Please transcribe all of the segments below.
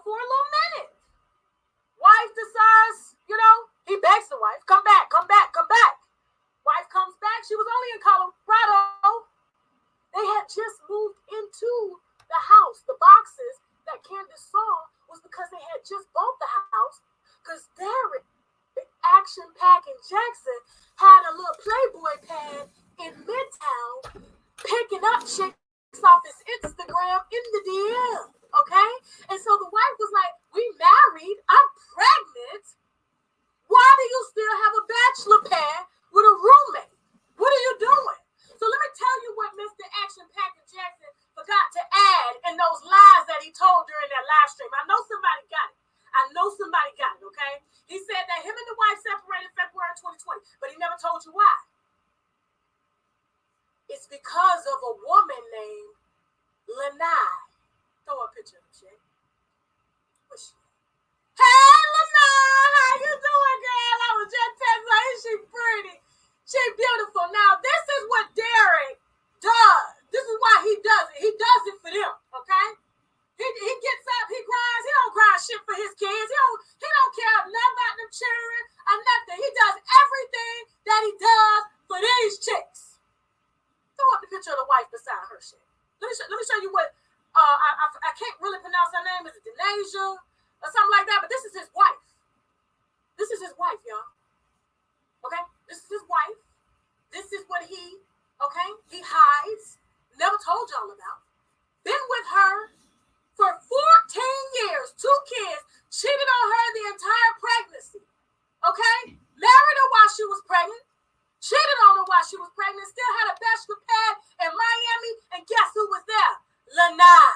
for a little minute. Wife decides, he begs the wife, come back, come back, come back. Wife comes back. She was only in Colorado. They had just moved into the house. The boxes that Candace saw was because they had just bought the house because Derrick Jaxn had a little Playboy pad in Midtown picking up chicks off his Instagram in the DM. Okay? And so the wife was like, we married. I'm pregnant. Why do you still have a bachelor pad with a roommate? What are you doing? So let me tell you what Mr. Action Package Jackson forgot to add in those lies that he told during that live stream. I know somebody got it, okay? He said that him and the wife separated February 2020, but he never told you why. It's because of a woman named Lanai. Throw a picture of the chick. What's she? Hey, Lanai, how you doing, girl? I was just telling her, is she pretty? She beautiful. Now, this is what Derrick does. This is why he does it. He does it for them, okay? He gets up, he cries. He don't cry shit for his kids. He don't care nothing about them children or nothing. He does everything that he does for these chicks. Throw up the picture of the wife beside her shit. Let me show you what, I can't really pronounce her name. Is it Denasia or something like that? But this is his wife. This is his wife, y'all. Okay? This is his wife. This is what he hides. Never told y'all about. Been with her for 14 years, 2 kids, cheated on her the entire pregnancy. Okay? Married her while she was pregnant, cheated on her while she was pregnant, still had a bachelor pad in Miami, and guess who was there? Lanai.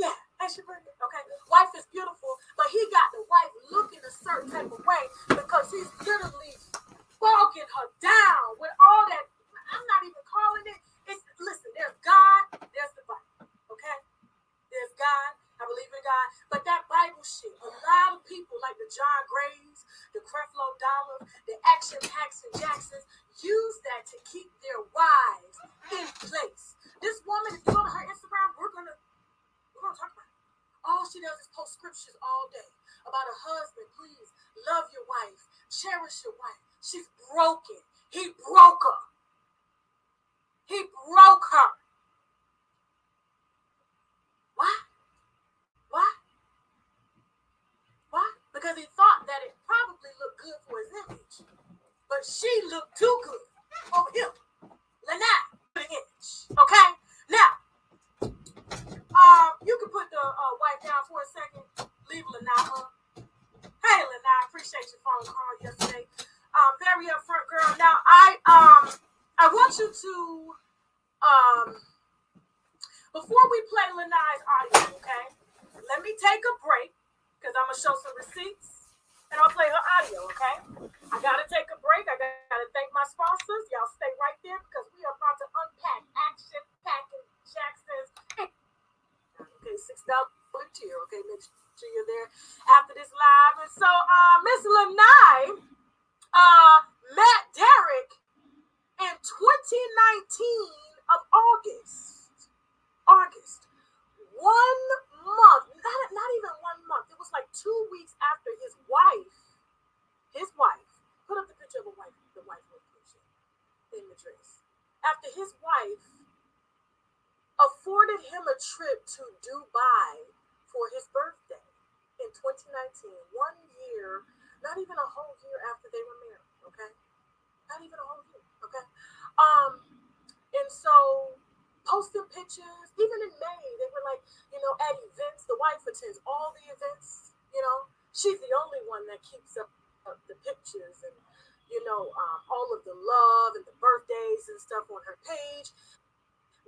Yeah, ain't she pretty? Okay. Wife is beautiful, but he got the wife looking a certain type of way because he's literally bogging her down with all that. I'm not even calling it. Listen, there's God, there's the Bible. Okay? There's God. I believe in God. But that Bible shit, a lot of people like the John Grays, the Creflo Dollars, the Action Paxton Jacksons use that to keep their wives in place. This woman, if you go to her Instagram, we're gonna talk about it. All she does is post scriptures all day about her husband. Please love your wife, cherish your wife. She's broken. He broke her. He broke her. Why? Because he thought that it probably looked good for his image. But she looked too good for him. Lanai, the image. Okay? Now, you can put the wife down for a second. Leave Lanai up. Hey, Lanai, appreciate your phone call yesterday. Very upfront girl. Now, I want you to, before we play Lanai's audio, okay? Let me take a break because I'm going to show some receipts and I'll play her audio, okay? I got to take a break. I got to thank my sponsors. Y'all stay right there because we are about to unpack Action Package Jackson's. Okay, $6 tier. Okay, make sure you're there after this live. And so, Miss Lanai met Derrick in 2019 of August. 1 month, not even 1 month. It was like 2 weeks after his wife, put up the picture of the wife location in the dress. After his wife afforded him a trip to Dubai for his birthday in 2019, 1 year, not even a whole year after they were married, okay? Not even a whole year, okay? And so posting pictures, even in May, they were like, at events, the wife attends all the events, she's the only one that keeps up the pictures and, all of the love and the birthdays and stuff on her page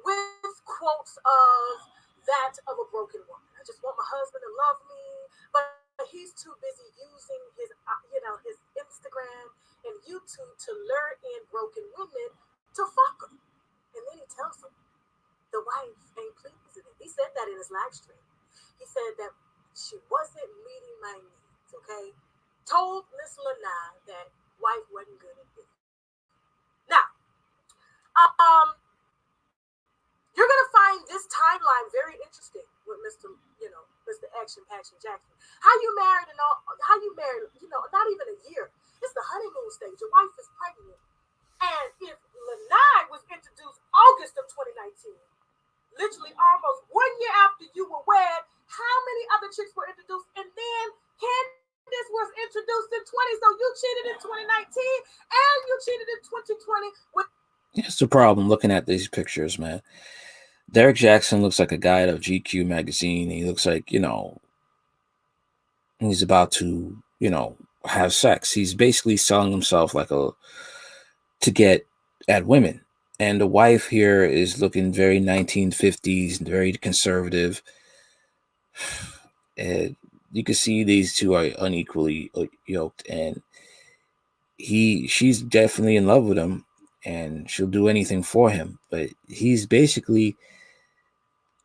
with quotes of that of a broken woman. I just want my husband to love me, but he's too busy using his, his Instagram and YouTube to lure in broken women to fuck them. And then he tells them, the wife ain't pleasing him. He said that in his live stream. He said that she wasn't meeting my needs, okay? Told Miss Lanai that wife wasn't good at this. Now, you're going to find this timeline very interesting with Mr., Action Jackson. How you married and all? How you married? Not even a year. It's the honeymoon stage. Your wife is pregnant, and if Lanai was introduced August of 2019, literally almost 1 year after you were wed, how many other chicks were introduced? And then Candace was introduced in 20, so you cheated in 2019 and you cheated in 2020 with. Here's the problem looking at these pictures, man. Derrick Jaxn looks like a guy out of GQ magazine. He looks like, he's about to, have sex. He's basically selling himself to get at women. And the wife here is looking very 1950s, very conservative. And you can see these two are unequally yoked, and she's definitely in love with him, and she'll do anything for him. But he's basically,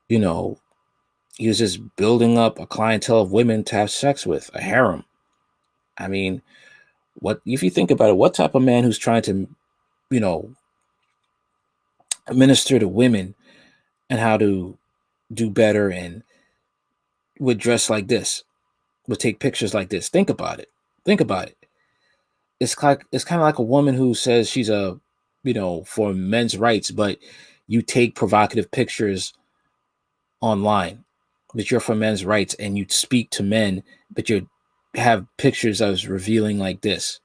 he was just building up a clientele of women to have sex with, a harem. I mean, what if you think about it? What type of man who's trying to, minister to women and how to do better and would dress like this, would take pictures like this? Think about it. It's kind of like a woman who says she's for men's rights, but you take provocative pictures online that you're for men's rights, and you speak to men, but you have pictures that was revealing like this.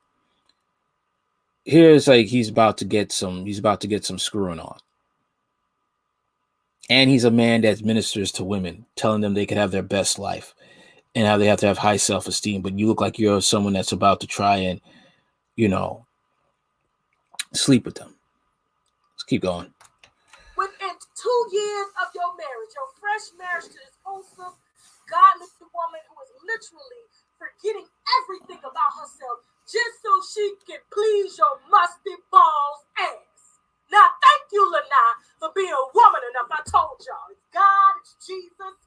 Here's like he's about to get some screwing on. And he's a man that ministers to women, telling them they could have their best life and how they have to have high self-esteem. But you look like you're someone that's about to try and, sleep with them. Let's keep going. Within 2 years of your marriage, your fresh marriage to this wholesome, godly woman who is literally forgetting everything about herself just so she can please your musty balls ass. Now, thank you, Lanai, for being a woman enough. I told y'all, it's God, it's Jesus,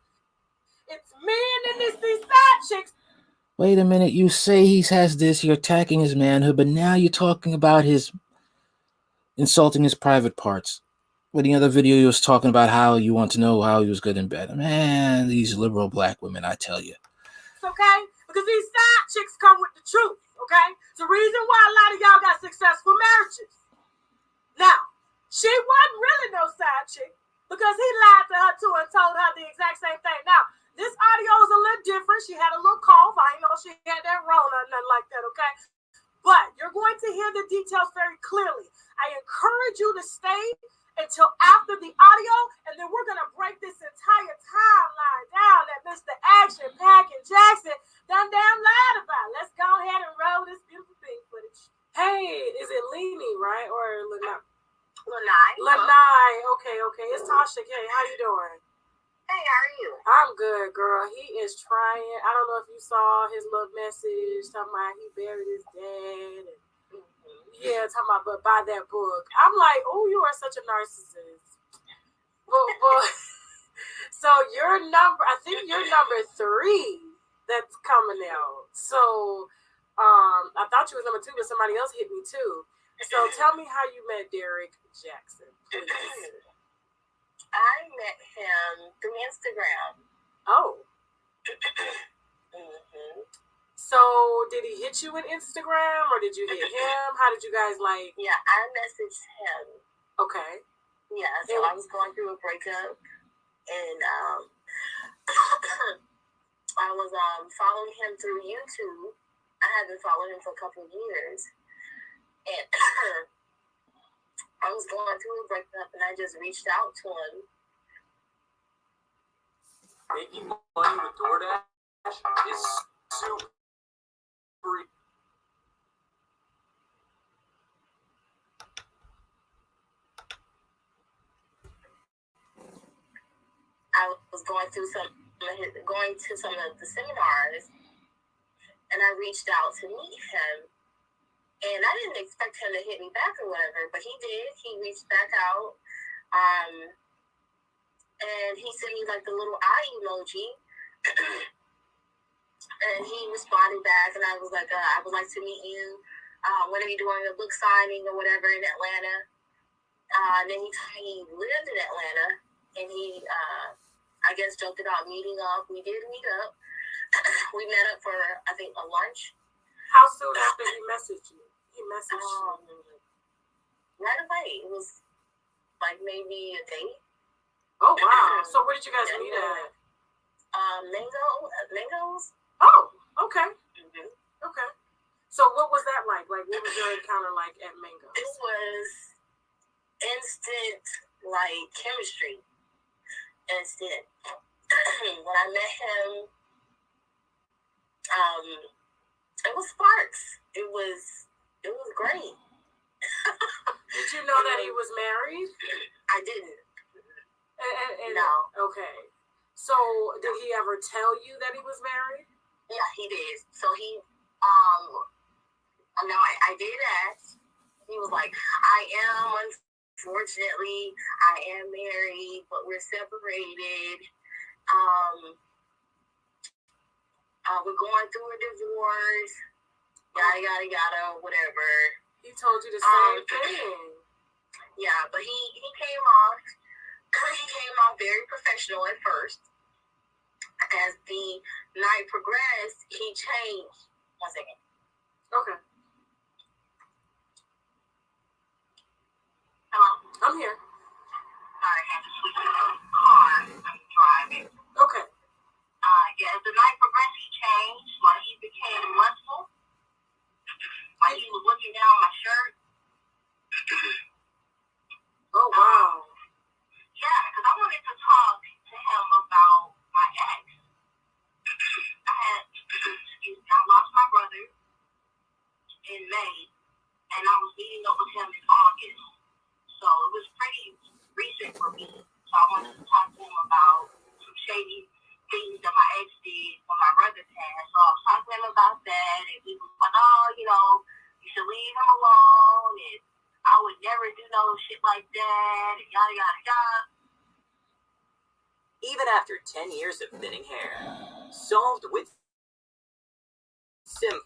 it's men, and it's these side chicks. Wait a minute, you say he has this, you're attacking his manhood, but now you're talking about insulting his private parts. With the other video, he was talking about how you want to know how he was good in bed. Man, these liberal black women, I tell you. Okay? Because these side chicks come with the truth, okay? It's the reason why a lot of y'all got successful marriages. Now, she wasn't really no side chick because he lied to her too and told her the exact same thing. Now, this audio is a little different. She had a little cough. I know she had that Rona or nothing like that, okay? But you're going to hear the details very clearly. I encourage you to stay until after the audio, and then we're going to break this entire timeline down that Mr. Action Jackson done damn lied about. Let's go ahead and roll this beautiful thing footage. Hey, is it Leni, right? Or Lanai? Lanai. Okay. It's Tasha K. How you doing? Hey, how are you? I'm good, girl. He is trying. I don't know if you saw his little message talking about he buried his dad. And, yeah, talking about, but buy that book. I'm like, oh, you are such a narcissist. But so I think you're number 3 that's coming out. So I thought you was number 2, but somebody else hit me too. So tell me how you met Derrick Jaxn, please. I met him through Instagram. Oh. So did he hit you in Instagram or did you hit him? How did you guys like? Yeah, I messaged him. Okay. Yeah, so I was going through a breakup, and I was following him through YouTube. I had been following him for a couple of years, and I was going through a breakup, and I just reached out to him. Making money with DoorDash is super. I was going to some of the seminars, and I reached out to meet him, and I didn't expect him to hit me back or whatever, but he did. He reached back out, and he sent me like the little eye emoji, and he responded back, and I was like, I would like to meet you. When are you doing a book signing or whatever in Atlanta? And then he told me he lived in Atlanta, and he, I guess, joked about meeting up. We did meet up. We met up for, I think, a lunch. How soon after he messaged you? He messaged you. Right away. It was like maybe a day. Oh, wow. So where did you guys meet at? Mangoes. Oh, okay. Mm-hmm. Okay. So what was that like? Like, what was your encounter like at Mangoes? It was instant, like, chemistry. Instant. When I met him, it was sparks. It was great. Did you know that he was married? I didn't. And no. Okay. So did he ever tell you that he was married? Yeah, he did. So he, no, I did ask. He was like, unfortunately, I am married, but we're separated. We're going through a divorce. Yada, yada, yada, whatever. He told you the same thing. Yeah, but he came off very professional at first. As the night progressed, he changed. 1 second. Okay. Hello? I'm here. Sorry, I had to switch to the car. I'm driving. Okay. Yeah, as the night progressed, he changed. When he became lustful, when he was looking down my shirt. Oh, wow. Yeah, because I wanted to talk to him about my ex. I lost my brother in May, and I was meeting up with him in August. So it was pretty recent for me. So I wanted to talk to him about some shady things that my ex did when my brother passed. So I was talking to him about that, and he was like, oh, you should leave him alone, and I would never do no shit like that, and yada, yada, yada. Even after 10 years of thinning hair, solved with Sim.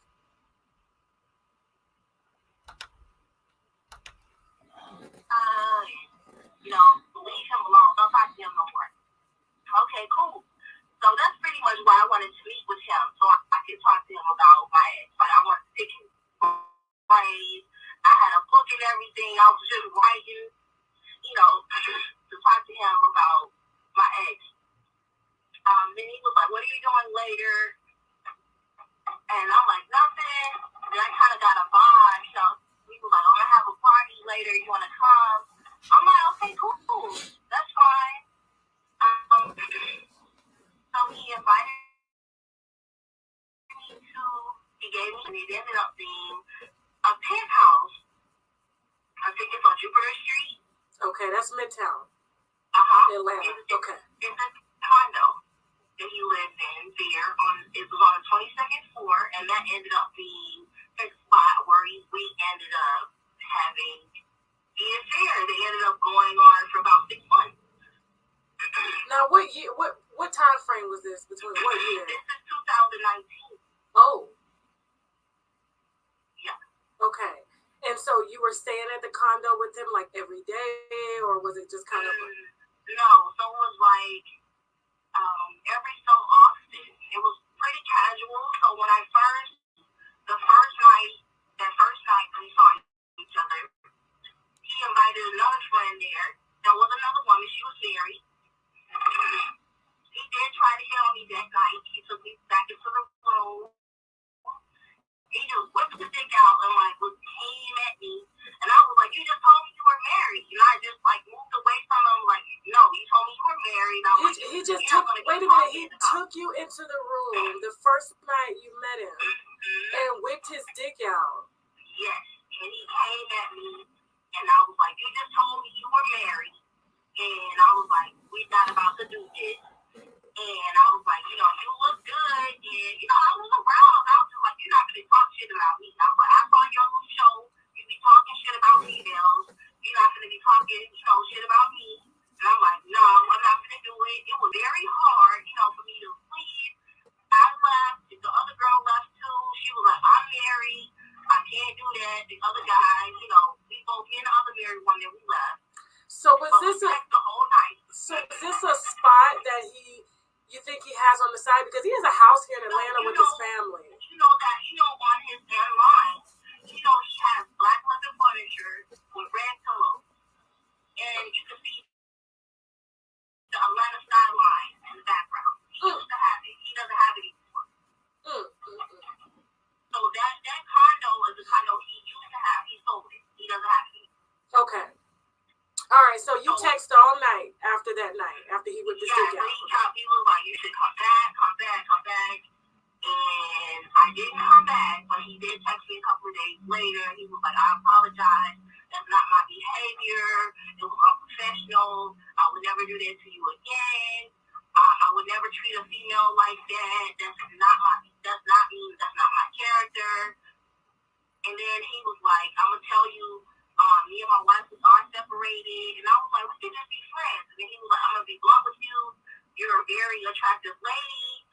Leave him alone. Don't talk to him no more. Okay, cool. So that's pretty much why I wanted to meet with him, so I could talk to him about my ex. Like, I wanted to pick his brains. I had a book and everything. I was just writing, to talk to him about my ex. Then he was like, what are you doing later? And I'm like, nothing. And I kind of got a vibe. So he was like, I'm going to have a party later. You want to come? I'm like, okay, cool. That's fine. So he invited me to, he gave me, and it ended up being a penthouse. I think it's on Jupiter Street. Okay, that's Midtown. Atlanta. Okay. It's a condo that he lived in there. It was on the 22nd floor, and that ended up being his spot where we ended up having the affair. They ended up going on for about 6 months. Now, what year? What time frame was this? Between what year? This is 2019. Oh. Yeah. Okay. And so you were staying at the condo with him like every day, or was it just kind of? No. So it was like every so often. It was pretty casual. So when the first night we saw each other, he invited another friend there. There was another woman. She was married. He did try to hit on me that night. He took me back into the room. He just whipped his dick out and came at me. And I was like, you just told me you were married. And I just moved away from him like, no, you told me you were married. He just took, wait a minute, he took you into the room the first night you met him and whipped his dick out. Yes. And he came at me and I was like, you just told me you were married. And I was like, we're not about to do this. And I was like, you look good. And, I was aroused. I was just like, you're not going to talk shit about me. I was like, I saw your little show. You be talking shit about females. You're not going to be talking, shit about me. And I'm like, no, I'm not going to do it. It was very hard, for me to leave. I left. The other girl left too. She was like, I'm married. I can't do that. The other guy, we both, me and the other married one that we left. So was this the whole night. So is this a spot that he think he has on the side? Because he has a house here in Atlanta with his family. You know on his line, he has black leather furniture with red pillows. And you can see the Atlanta skyline in the background. He used to have it. He doesn't have it anymore. So that condo is a condo he used to have. He sold it. He doesn't have it anymore. Okay. All right, so you text all night after that night, after he whipped his dick out. He was like, you should come back. And I didn't come back, but he did text me a couple of days later. He was like, I apologize. That's not my behavior. It was unprofessional. I would never do that to you again. I would never treat a female like that. That's not me. That's not my character. And then he was like, I'm going to tell you, me and my wife are separated. And I was like, we can just be friends. And then he was like, I'm going to be blunt with you. You're a very attractive lady.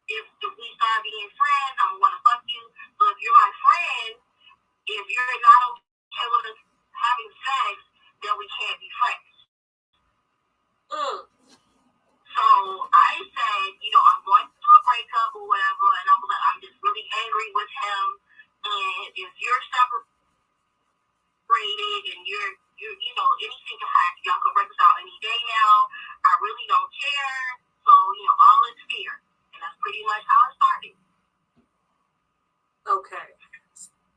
If we start being friends, I'm going to fuck you. So if you're my friend, if you're not okay with us having sex, then we can't be friends. So I said, I'm going to do a breakup or whatever, and I'm just really angry with him. And if you're separated and you're anything can happen, y'all can reconcile any day now. I really don't care. So, all is fear. And that's pretty much how it started. Okay.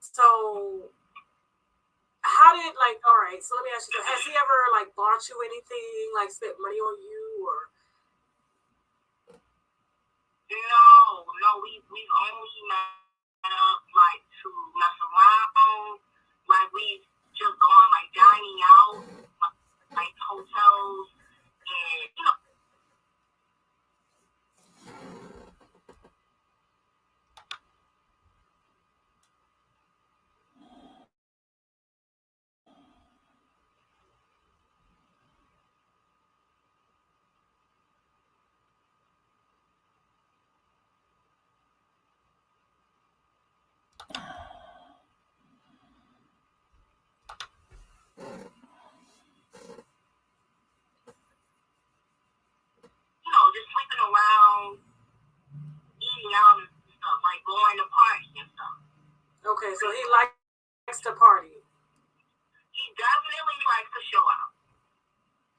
So, how did, all right, so let me ask you, has he ever, bought you anything, spent money on you, or? No, we've only met up, to mess around. We've just gone, dining out, hotels, and, just sleeping around, eating out and stuff, going to parties and stuff. Okay, so he likes to party. He definitely likes to show out.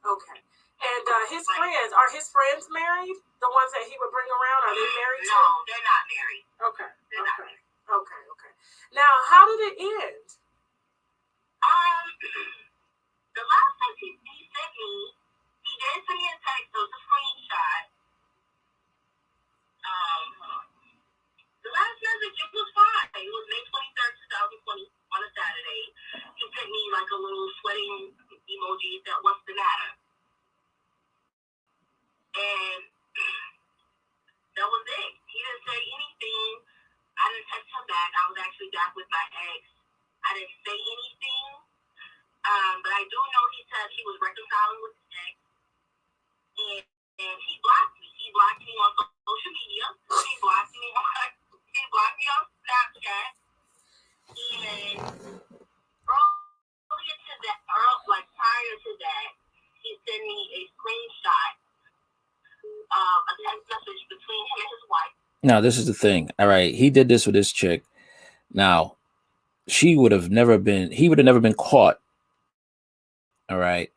Okay. And his friends, are his friends married? The ones that he would bring around, are they married too? No, they're not married. Okay. They're not married. Okay. Now, how did it end? The last text he sent me, he did send me a text, so it's a screenshot. The last message, it was fine. It was May 23rd, 2020, on a Saturday. He sent me a little sweating emoji that what's the matter. And that was it. He didn't say anything. I didn't text him back. I was actually back with my ex. I didn't say anything. But I do know he said he was reconciling with his ex. And he blocked me. He blocked me on social media. He blocked me on Snapchat. And prior to that, he sent me a screenshot of a text message between him and his wife. Now, this is the thing. All right. He did this with this chick. Now, he would have never been caught. All right.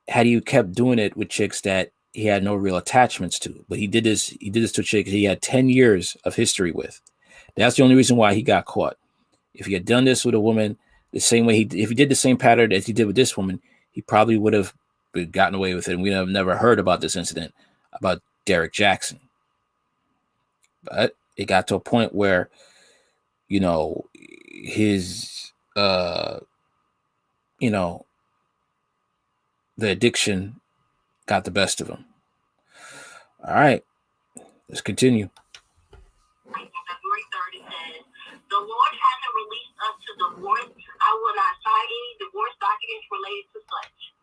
Had he kept doing it with chicks that he had no real attachments to. But he did this to a chick he had 10 years of history with. That's the only reason why he got caught. If he had done this with a woman the same way if he did the same pattern as he did with this woman, he probably would have gotten away with it. And we have never heard about this incident about Derrick Jaxn. But it got to a point where, his, the addiction got the best of him. All right, let's continue. February 3rd, it says, the Lord hasn't released us to divorce. I will not sign any divorce documents related to such.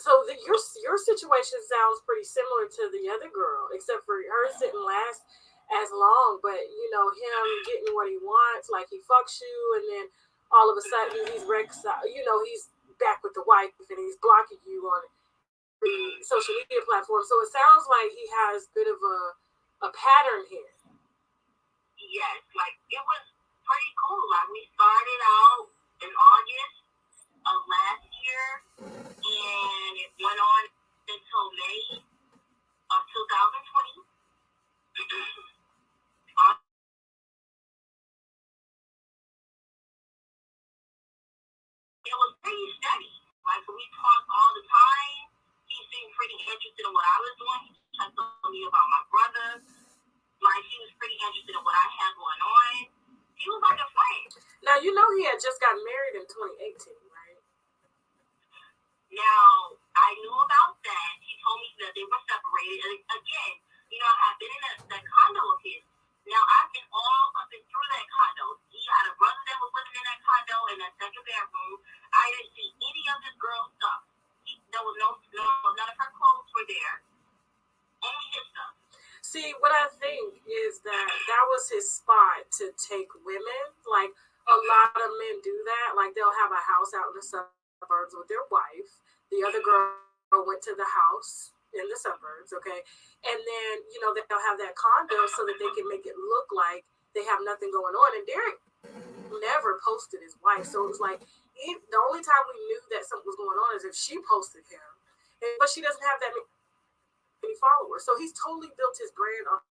So your situation sounds pretty similar to the other girl, except for hers didn't last as long. But him getting what he wants, he fucks you, and then all of a sudden he's reconciled. He's back with the wife, and he's blocking you on the social media platform. So it sounds like he has a bit of a pattern here. Yes, like it was pretty cool. Like we started out in August of last year, and it went on until May of 2020. It was pretty steady. Like we talked all the time. He seemed pretty interested in what I was doing. He kept telling me about my brother. Like he was pretty interested in what I had going on. He was like a friend. Now you know he had just got married in 2018, right? Now I knew about that. He told me that they were separated. And again, you know, I've been in that condo of his. Now I've been all up and through that condo. He had a brother that was living in that condo in that second bedroom. I didn't see any of this girl's stuff. There was no, none of her clothes were there. Only his stuff. See, what I think is that was his spot to take women. Like a lot of men do that. Like they'll have a house out in the suburbs with their wife. The other girl went to the house in the suburbs, okay? And then, you know, they'll have that condo so that they can make it look like they have nothing going on. And Derrick never posted his wife. So it was like, the only time we knew that something was going on is if she posted him. But she doesn't have that many followers. So he's totally built his brand off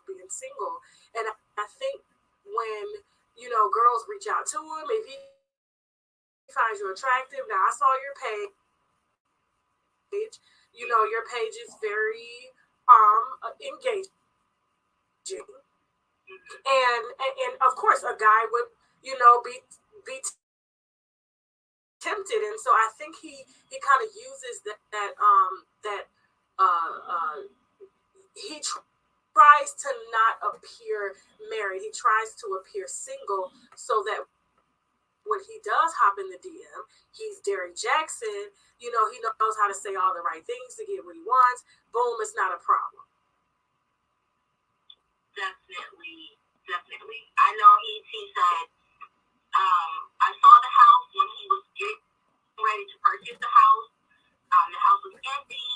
being single. And I think when, you know, girls reach out to him, if he finds you attractive, now I saw your page. You know, your page is very engaging. And of course a guy would, you know, be tempted. And so I think he kind of uses he tries to not appear married. He tries to appear single so that when he does hop in the DM, he's Derrick Jaxn. You know, he knows how to say all the right things to get what he wants. Boom, it's not a problem. Definitely. I know he said, I saw the house when he was getting ready to purchase the house. The house was empty.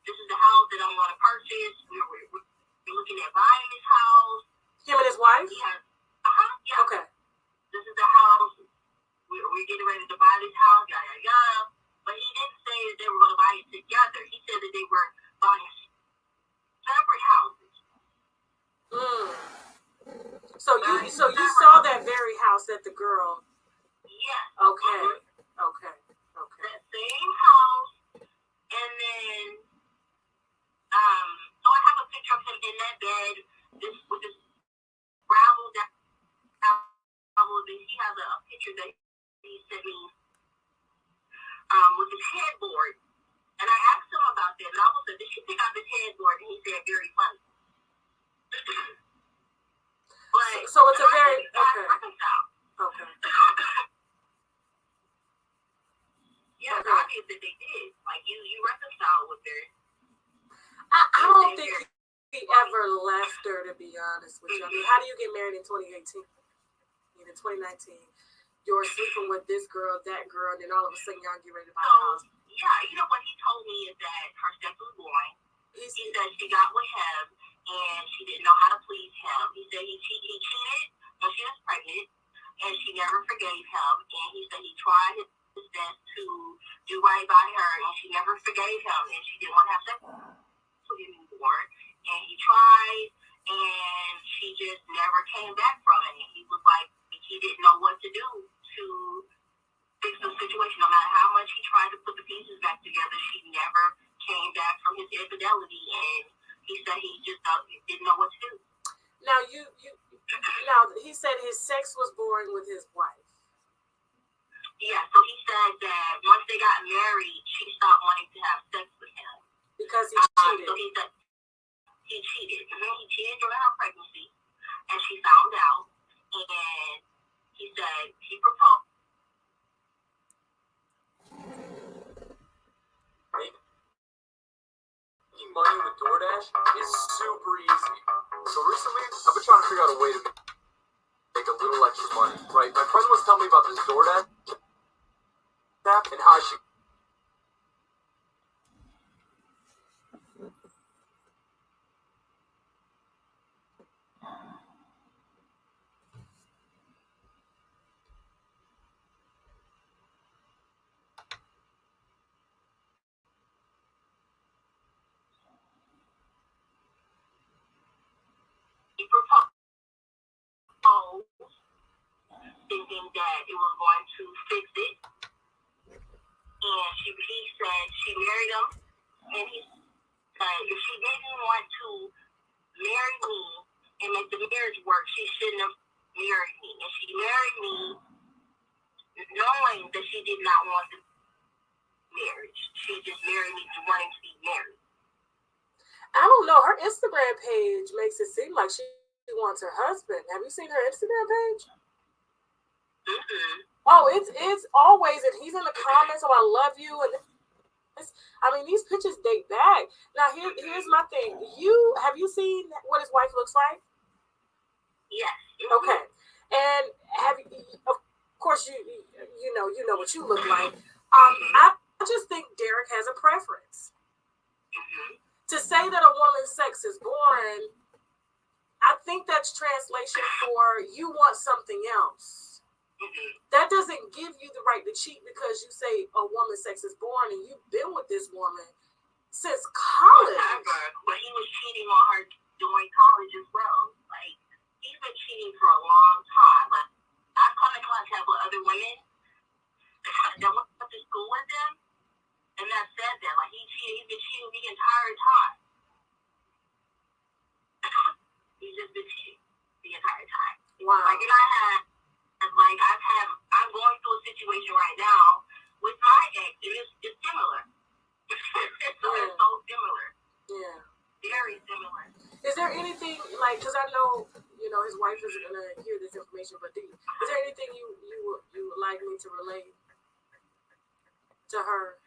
This is the house that I'm going to purchase. We're looking at buying this house. Him and his wife? Yeah. Okay. This is the house. We're getting ready to buy this house, yada. But he didn't say that they were going to buy it together. He said that they were buying separate houses. So you saw that very house that the girl. Yeah. Okay. Okay. That same house, and then so I have a picture of him in that bed, with this gravel down. He has a picture that he sent me with his headboard, and I asked him about that, and I almost said, "Did you pick out this headboard?" And he said, "Very funny." But so it's a very okay. Okay. Yeah, it's obvious that they did. Like you reconcile with her. I don't think he ever left her, to be honest with you. I mean, how do you get married in 2018? In 2019, you're sleeping with this girl, that girl, and then all of a sudden y'all get ready to buy a house. Yeah, you know what he told me is that her sex was boring. He said she got with him and she didn't know how to please him. He said he cheated when she was pregnant and she never forgave him. And he said he tried his best to do right by her and she never forgave him and she didn't want to have sex with him anymore. And he tried and she just never came back from it. And he was like, he didn't know what to do to fix the situation. No matter how much he tried to put the pieces back together, she never came back from his infidelity. And he said he just didn't know what to do. Now now he said his sex was boring with his wife. Yeah, so he said that once they got married, she stopped wanting to have sex with him because he cheated. So he said he cheated. And then he cheated during her pregnancy, and she found out. And he said he proposed. Making money with DoorDash is super easy. So recently, I've been trying to figure out a way to make a little extra money. Right? My friend was telling me about this DoorDash and how she proposed, thinking that it was going to fix it. And he said she married him, and he said if she didn't want to marry me and make the marriage work, she shouldn't have married me. And she married me knowing that she did not want the marriage. She just married me wanting to be married. I don't know. Her Instagram page makes it seem like she wants her husband. Have you seen her Instagram page? Mm-hmm. Oh, it's always, and he's in the comments, oh, I love you, and I mean, these pictures date back. Now, here's my thing. Have you seen what his wife looks like? Yes. Okay, and of course, you know what you look like. I just think Derrick has a preference. Mm-hmm. To say that a woman's sex is boring, I think that's translation for you want something else. Mm-hmm. That doesn't give you the right to cheat because you say a woman's sex is boring and you've been with this woman since college. But he was cheating on her during college as well. Like, he's been cheating for a long time. Like, I've come in contact with other women that went to school with him, and that said that, like, he's been cheating the entire time. He's just been cheating the entire time. Wow. Like, I'm going through a situation right now with my ex, and it's similar. It's so similar. Yeah. Very similar. Is there anything, like, because I know, his wife isn't going to hear this information, but is there anything you would like me to relate to her?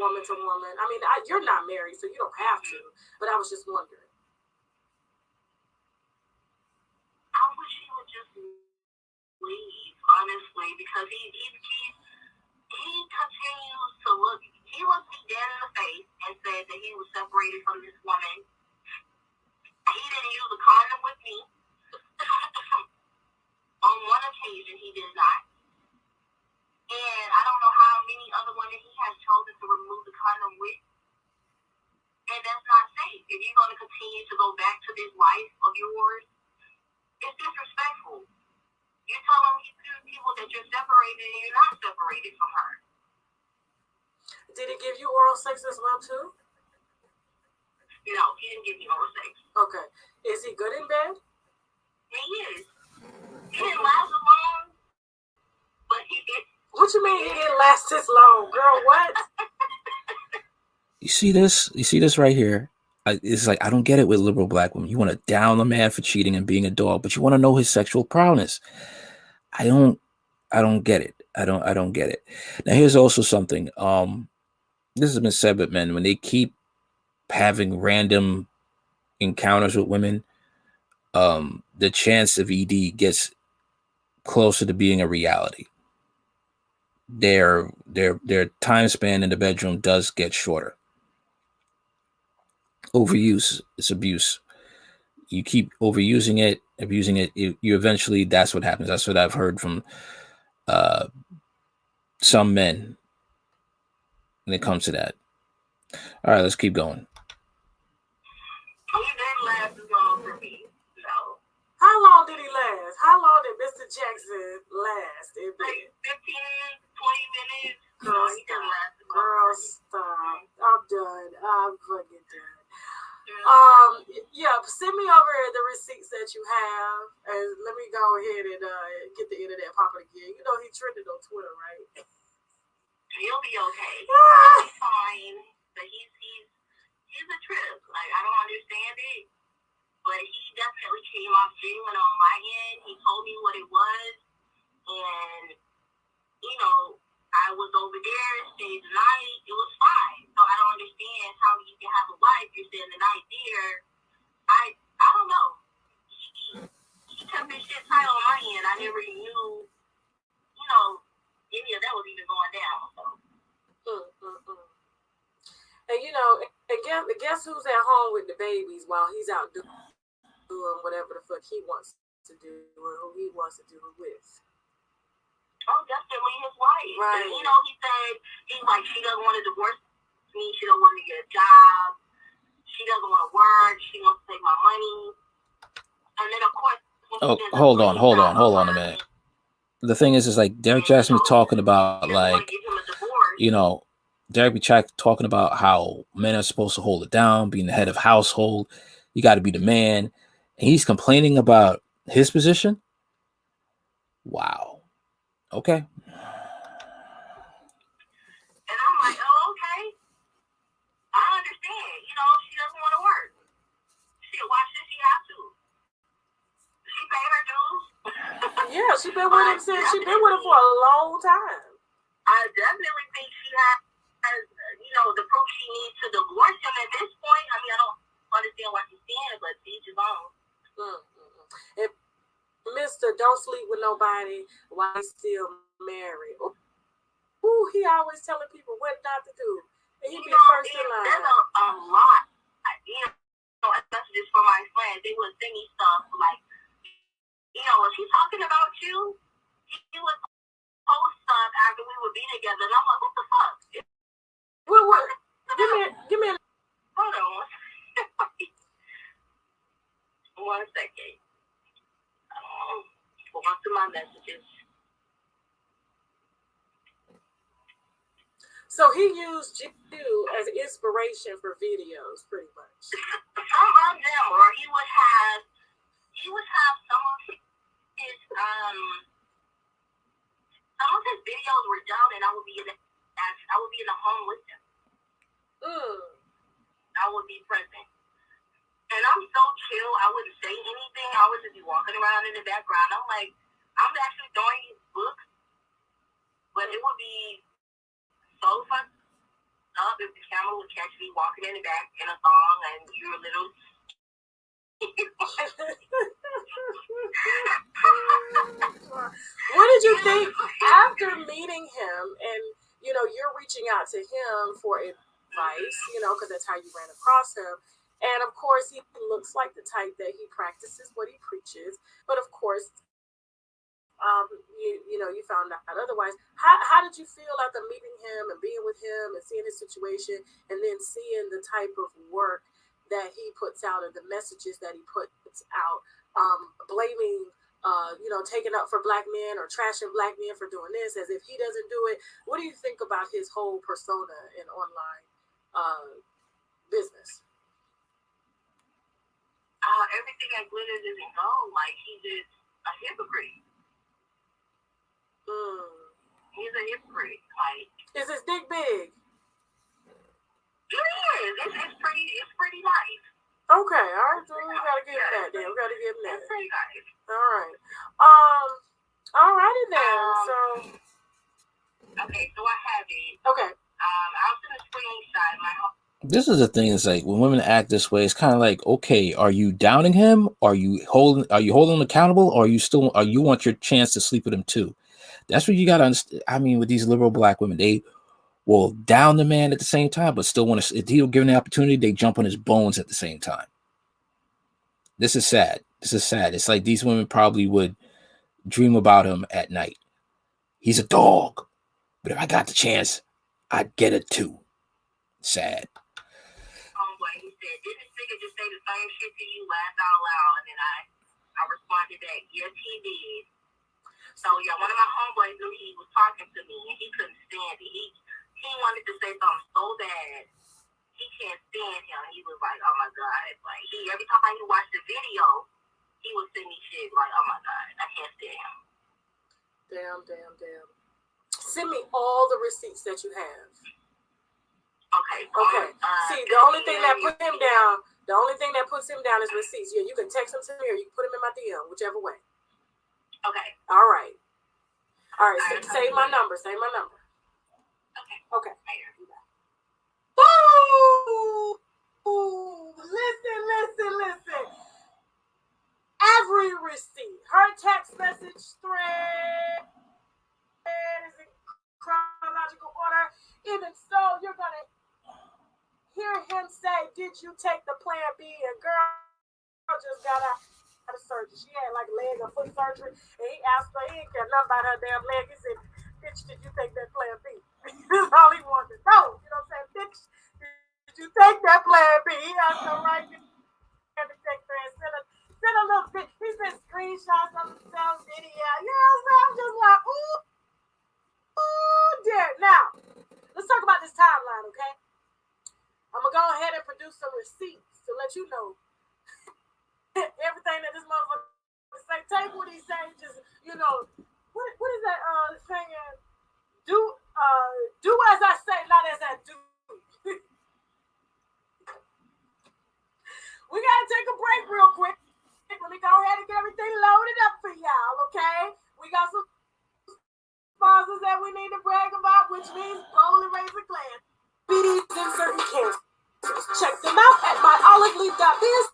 Woman to woman. I mean, you're not married, so you don't have to, but I was just wondering. I wish he would just leave, honestly, because he continues to look. He looked me dead in the face and said that he was separated from this woman. He didn't use a condom with me. On one occasion, he did not. And I don't know how many other women he has chosen to remove the condom with. And that's not safe. If you're going to continue to go back to this wife of yours, it's disrespectful. You tell people that you're separated and you're not separated from her. Did he give you oral sex as well, too? No, he didn't give me oral sex. Okay. Is he good in bed? He is. He didn't last as long, but he did. What you mean he didn't last this long? Girl, what? You see this? You see this right here? It's like, I don't get it with liberal black women. You want to down the man for cheating and being a dog, but you want to know his sexual prowess. I don't get it. I don't get it. Now, here's also something. This has been said with men when they keep having random encounters with women. The chance of ED gets closer to being a reality. Their time span in the bedroom does get shorter. Overuse is abuse. You keep overusing it, abusing it, you eventually, that's what happens. That's what I've heard from some men when it comes to that. All right, let's keep going. He didn't last as long for me. No. How long did he last? How long did Mr. Jackson last? Like 15, 20 minutes. Girl, No, he didn't last as long. Girl, stop. I'm done. I'm fucking done. Yeah, send me over the receipts that you have, and let me go ahead and get the internet popping again. You know he trended on Twitter, right? He'll be okay. He'll be fine. But he's a trip. Like, I don't understand it. But he definitely came off genuine on my end. He told me what it was. And, I was over there, stayed the night. It was fine. So I don't understand how you can have a wife, you're staying the night there. I don't know. He kept his shit tight on my end. I never knew, any of that was and guess who's at home with the babies while he's out doing whatever the fuck he wants to do or who he wants to do it with. Oh, definitely his wife. Right. And, he said, he's like, she doesn't want to divorce me. She don't want to get a job. She doesn't want to work. She wants to take my money. And then, of course, hold on a minute. The thing is like Derrick Jaxn was talking about like, Derrick Jaxn talking about how men are supposed to hold it down, being the head of household. You got to be the man. And he's complaining about his position. Wow. Okay. And I'm like, oh, okay. I understand. She doesn't want to work. Why should she have to? She paid her dues. Yeah, she's been with him since she's been with him for a long time. I definitely think she has, the proof she needs to divorce him at this point. I mean, I don't understand why she's saying it, but each his own. And Mr. Don't sleep with nobody while he's still married. Ooh, he always telling people what not to do. And he be first in line. There's a lot. Messages from my friends. They would send me stuff like, was he talking about you? He would post stuff after we would be together, and I'm like, what the fuck? What? Give me a... Hold on. 1 second. Go on to my messages. So he used you as inspiration for videos, pretty much. Some of them, or he would have some of his videos were done, and I would be in the home with him. I would be present. And I'm so chill, I wouldn't say anything. I would just be walking around in the background. I'm like, I'm actually throwing his books, but it would be so fun up if the camera would catch me walking in the back in a song and you're a little. What did you think after meeting him and you're reaching out to him for advice, because that's how you ran across him. And of course, he looks like the type that he practices what he preaches. But of course, you found out otherwise. How did you feel after meeting him and being with him and seeing his situation and then seeing the type of work that he puts out and the messages that he puts out, blaming, taking up for black men or trashing black men for doing this as if he doesn't do it? What do you think about his whole persona in online business? Everything that glitters isn't gold. Like, he's just a hypocrite. He's a hypocrite. Like, is his dick big? It is. It's pretty nice. Okay, all right. So we gotta give him that then. We gotta give him that. It's pretty nice. All right. All righty then. Okay, so I have it. Okay. I'll send a screenshot. This is the thing. It's like when women act this way, it's kind of like, okay, are you downing him? Are you holding him accountable? Or you want your chance to sleep with him too? That's what you got to understand. I mean, with these liberal black women, they will down the man at the same time, but still want to, if he'll give them the opportunity, they jump on his bones at the same time. This is sad. It's like these women probably would dream about him at night. He's a dog, but if I got the chance, I'd get it too. Sad. He said, did this nigga just say the same shit to you, laugh out loud? And then I responded back, yes, he did. So, yeah, one of my homeboys knew he was talking to me, and he couldn't stand it. He wanted to say something so bad. He can't stand him. He was like, oh, my God. Like, every time he watched the video, he would send me shit like, oh, my God, I can't stand him. Damn. Send me all the receipts that you have. Okay. See, the only thing that puts him down is receipts. Yeah, you can text him to me or you can put him in my DM, whichever way. Okay. All right. Save my number. Okay. Ooh, listen. Every receipt, her text message thread is in chronological order. Even so, you're gonna hear hear him say, "Did you take the Plan B?" And girl just got out of surgery. She had like leg or foot surgery, and he asked her, he didn't care nothing about her damn leg. He said, "Bitch, did you take that Plan B?" That's all he wanted to know. You know what I'm saying? Bitch, did you take that Plan B? He asked her right there to take her and send a little bit. He sent screenshots of himself, video. You know what I'm saying? I'm just like, ooh, dear. Now, let's talk about this timeline, okay? I'm gonna go ahead and produce some receipts to let you know everything that this motherfucker say. Take what he say, just what is that saying? Do as I say, not as I do. We gotta take a break real quick. Let me go ahead and get everything loaded up for y'all, okay? We got some sponsors that we need to brag about, which means Bowl and Razor Glass. BDs in certain cancers. Check them out at myolive.biz.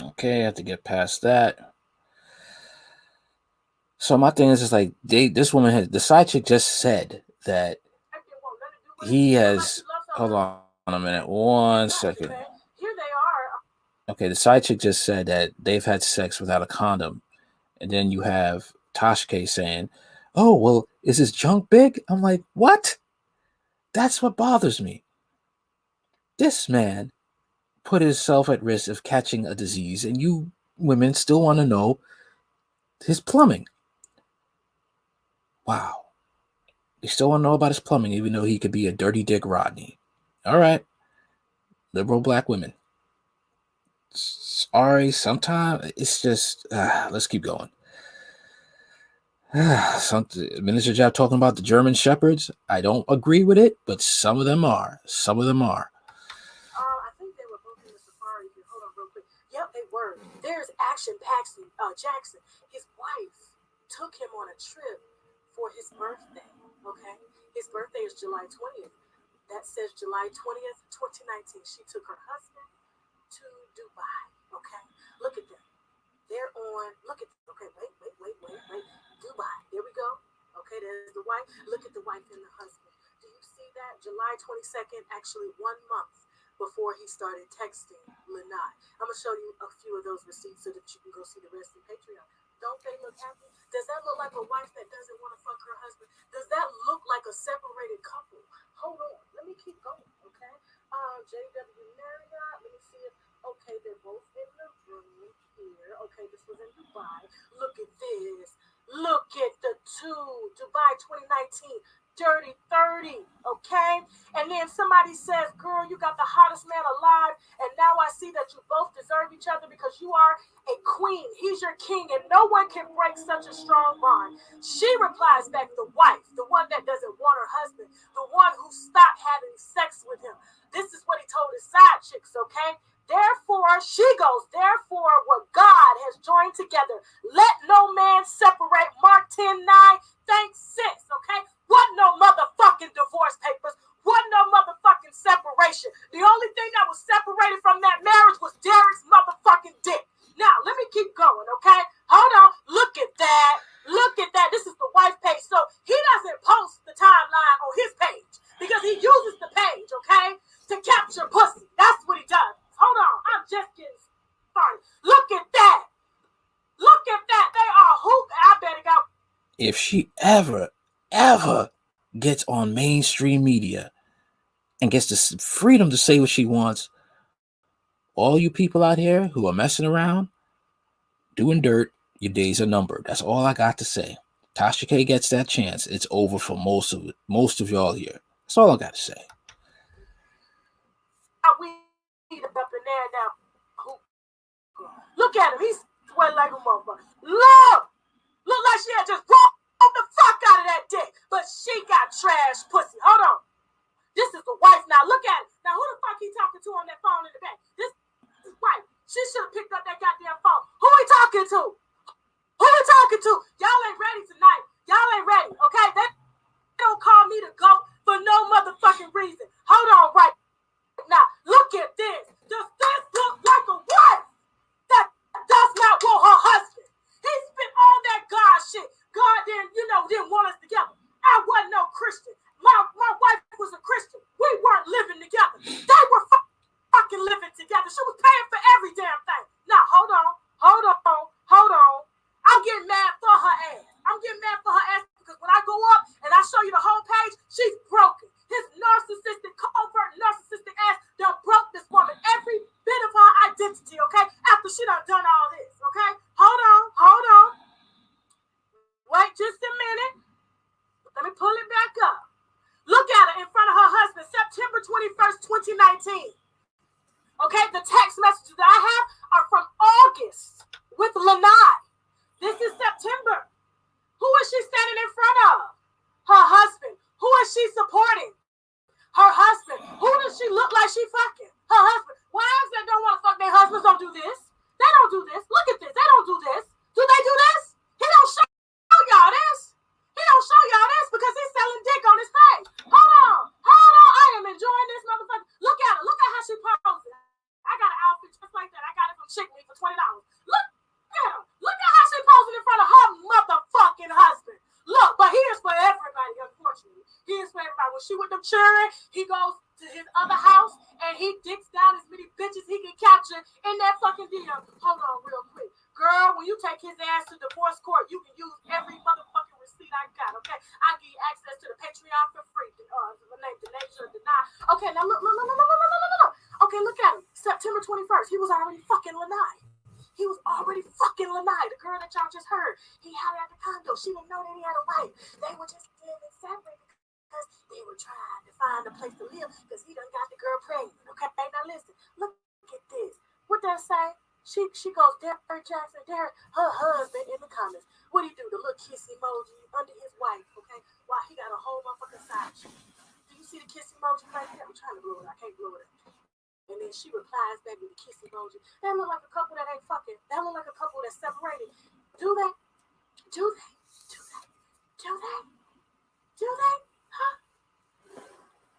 Okay, I have to get past that. So my thing is just like this woman has, the side chick just said that he has, hold on a minute, 1 second. Here they are. Okay, the side chick just said that they've had sex without a condom. And then you have Tashke saying, "Oh, well, is his junk big?" I'm like, what? That's what bothers me. This man put himself at risk of catching a disease, and you women still want to know his plumbing. Wow. You still want to know about his plumbing, even though he could be a dirty dick Rodney. All right. Liberal black women. Sorry, sometimes it's just, let's keep going. Minister Jab talking about the German Shepherds. I don't agree with it, but some of them are. Some of them are. I think they were both in the safari here. Hold on real quick. Yep, they were. There's Action Jackson. His wife took him on a trip for his birthday. Okay? His birthday is July 20th. That says July 20th, 2019. She took her husband to Dubai. Okay? Look at them. They're on, look at, okay, wait. Dubai. There we go. Okay, there's the wife. Look at the wife and the husband. Do you see that? July 22nd, actually 1 month before he started texting Lanai. I'm going to show you a few of those receipts so that you can go see the rest of Patreon. Don't they look happy? Does that look like a wife that doesn't want to fuck her husband? Does that look like a separated couple? Hold on. Let me keep going, okay? JW Marriott. Let me see if, okay, they're both in the room here. Okay, this was in Dubai. Look at this. Look at the two. Dubai 2019. Dirty 30, okay? And then somebody says, girl, you got the hottest man alive, and now I see that you both deserve each other because you are a queen. He's your king, and no one can break such a strong bond. She replies back, the wife, the one that doesn't want her husband, the one who stopped having sex with him. This is what he told his side chicks, okay? Therefore, she goes, therefore, what God has joined together, let no man separate. Mark 10:9. Thanks, sis, okay? Wasn't no motherfucking divorce papers. Wasn't no motherfucking separation. The only thing that was separated from that marriage was Derrick's motherfucking dick. Now, let me keep going, okay? Hold on. Look at that. Look at that. This is the wife page. So he doesn't post the timeline on his page because he uses the page, okay, to capture pussy. That's what he does. Hold on. I'm just getting started. Look at that. Look at that. They are hoop. I better go. If she ever gets on mainstream media and gets the freedom to say what she wants, all you people out here who are messing around, doing dirt, your days are numbered. That's all I got to say. Tasha K gets that chance, it's over for most of y'all here. That's all I got to say. Look at him. He's sweating like a motherfucker. Look like she had just broke the fuck out of that dick. But she got trash pussy. Hold on. This is the wife now. Look at it. Now, who the fuck he talking to on that phone in the back? This is wife. She should have picked up that goddamn phone. Who he talking to? Who he talking to? Y'all ain't ready tonight. Y'all ain't ready, okay? They don't call me to go for no motherfucking reason. Hold on right now. Look at this. Does this look like a wife that does not want her husband? He spent all that God shit. God didn't want us together. I wasn't no Christian. My 21st, 2019. Okay, the text messages that I have are from August with Lanai. This is September. Who is she standing in front of? Her husband. Who is she supporting? Her husband. Who does she look like she fucking? Her husband. Wives that don't want to fuck their husbands don't do this. They don't do this. Look at this. They don't do this. Do they do this? He don't show y'all this. He don't show y'all this because he's selling dick on his face. Hold on. I am enjoying this motherfucker. Look at her. Look at how she poses. I got an outfit just like that. I got it from Chick Me for $20. Look at her. Look at how she posing in front of her motherfucking husband. Look, but he is for everybody, unfortunately. He is for everybody. When she with them children, he goes to his other house and he dicks down as many bitches he can capture in that fucking DM. Hold on real quick. Girl, when you take his ass to divorce court, you can use every motherfucking receipt I got, okay? I give you access to the Patreon for free. The name, deny. Okay, now look. Okay, look at him. September 21st, he was already fucking Lanai. He was already fucking Lanai, the girl that y'all just heard. He had her at the condo. She didn't know that he had a wife. They were just living separate because they were trying to find a place to live because he done got the girl pregnant. Okay, now listen. Look at this. What that say? She goes, Derrick Jaxn, Derrick, her husband in the comments. What he do? The little kiss emoji under his wife, okay? Wow, he got a whole motherfucking side chick. Do you see the kiss emoji right there? I'm trying to blow it. I can't blow it up. And then she replies back with the kiss emoji. That look like a couple that ain't fucking. That look like a couple that's separated. Do they? Do they? Do they? Do they? Do they? Huh?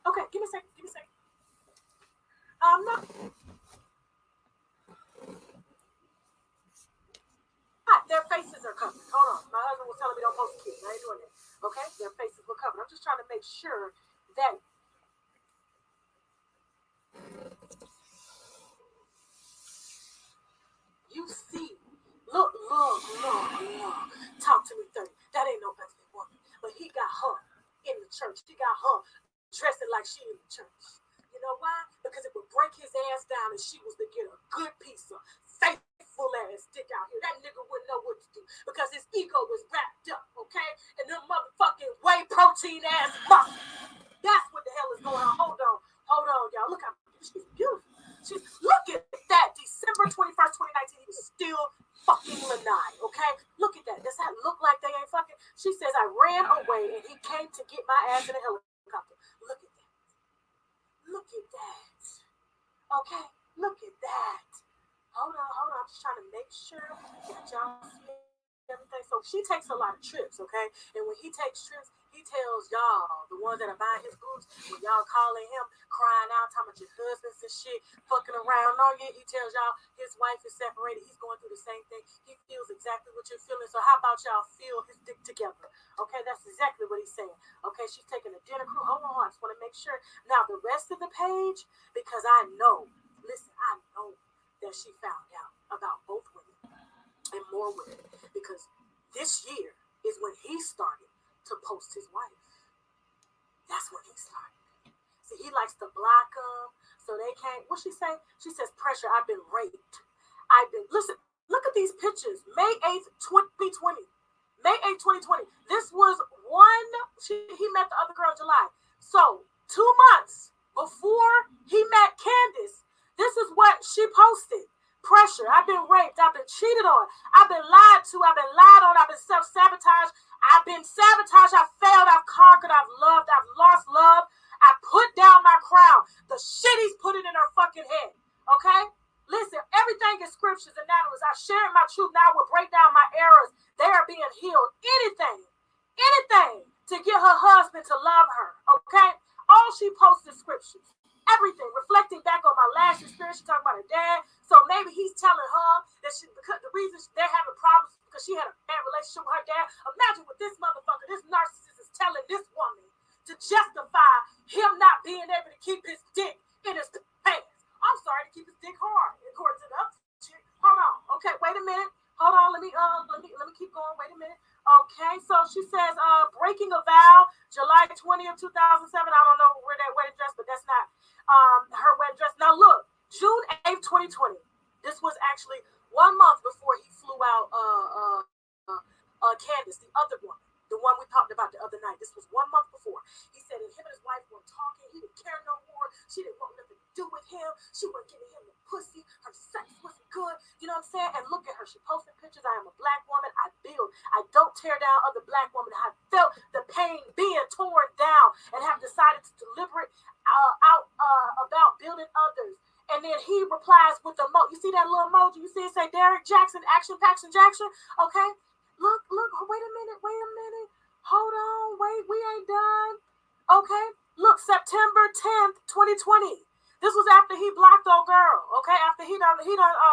Okay, give me a second. Give me a second. No. Their faces are covered. Hold on. My husband was telling me don't post the kids. I ain't doing that. Okay? Their faces were covered. I'm just trying to make sure that you see. Look. Talk to me 30. That ain't no ugly woman. But he got her in the church. He got her dressing like she in the church. You know why? Because it would break his ass down and she was to get a good piece of faithful ass dick out here. That nigga wouldn't know what to do because his ego was wrapped up, okay? And them motherfucking whey protein ass muscles. That's what the hell is going on. Hold on, y'all. Look how she's beautiful. Look at that. December 21st, 2019, he was still fucking Lanai, okay? Look at that. Does that look like they ain't fucking? She says, I ran away and he came to get my ass in a helicopter. Look at that. Look at that. Okay? Look at that. Hold on. I'm just trying to make sure that y'all see everything. So she takes a lot of trips, okay? And when he takes trips, he tells y'all, the ones that are buying his boots, when y'all calling him, crying out, talking about your husbands and shit, fucking around on you, he tells y'all his wife is separated. He's going through the same thing. He feels exactly what you're feeling. So how about y'all feel his dick together? Okay, that's exactly what he's saying. Okay, she's taking a dinner crew. Hold on, I just want to make sure. Now, the rest of the page, because I know that she found out about both women and more women because this year is when he started to post his wife. That's when he started. See, he likes to block them so they can't. What she say? She says, pressure, I've been raped. Listen, look at these pictures. May 8th, 2020. May 8th, 2020. This was he met the other girl in July. So 2 months before he met Candace, this is what she posted. Pressure. I've been raped. I've been cheated on. I've been lied to. I've been lied on. I've been self-sabotaged. I've been sabotaged. I've failed. I've conquered. I've loved. I've lost love. I put down my crown. The shit he's putting in her fucking head. Okay? Listen, everything is scriptures and analysis. I share my truth. Now I will break down my errors. They are being healed. Anything to get her husband to love her. Okay? All she posts is scriptures. Everything, reflecting back on my last experience. She talking about her dad. So maybe he's telling her that because the reason they're having problems is because she had a bad relationship with her dad. Imagine what this motherfucker, this narcissist is telling this woman to justify him not being able to keep his dick in his pants. I'm sorry, to keep his dick hard, according to the other chick. Hold on. Okay, wait a minute. Hold on. Let me keep going. Wait a minute. Okay, so she says, breaking a vow, July 20th, 2007. I don't know where that wedding dress, but that's not her wedding dress. Now look, June 8th, 2020. This was actually 1 month before he flew out Candace, the other woman. The one we talked about the other night. This was 1 month before. He said that him and his wife weren't talking. He didn't care no more. She didn't want nothing to do with him. She wasn't giving him the pussy. Her sex wasn't good. You know what I'm saying? And look at her. She posted pictures. I am a black woman. I build. I don't tear down other black women. I felt the pain being torn down and have decided to deliberate about building others. And then he replies with the you see that little emoji? You see it say Derrick Jaxn, action, Paxton Jackson? Okay. Look, wait a minute. Hold on, wait, we ain't done. Okay, look, September 10th, 2020. This was after he blocked old girl, okay? After he done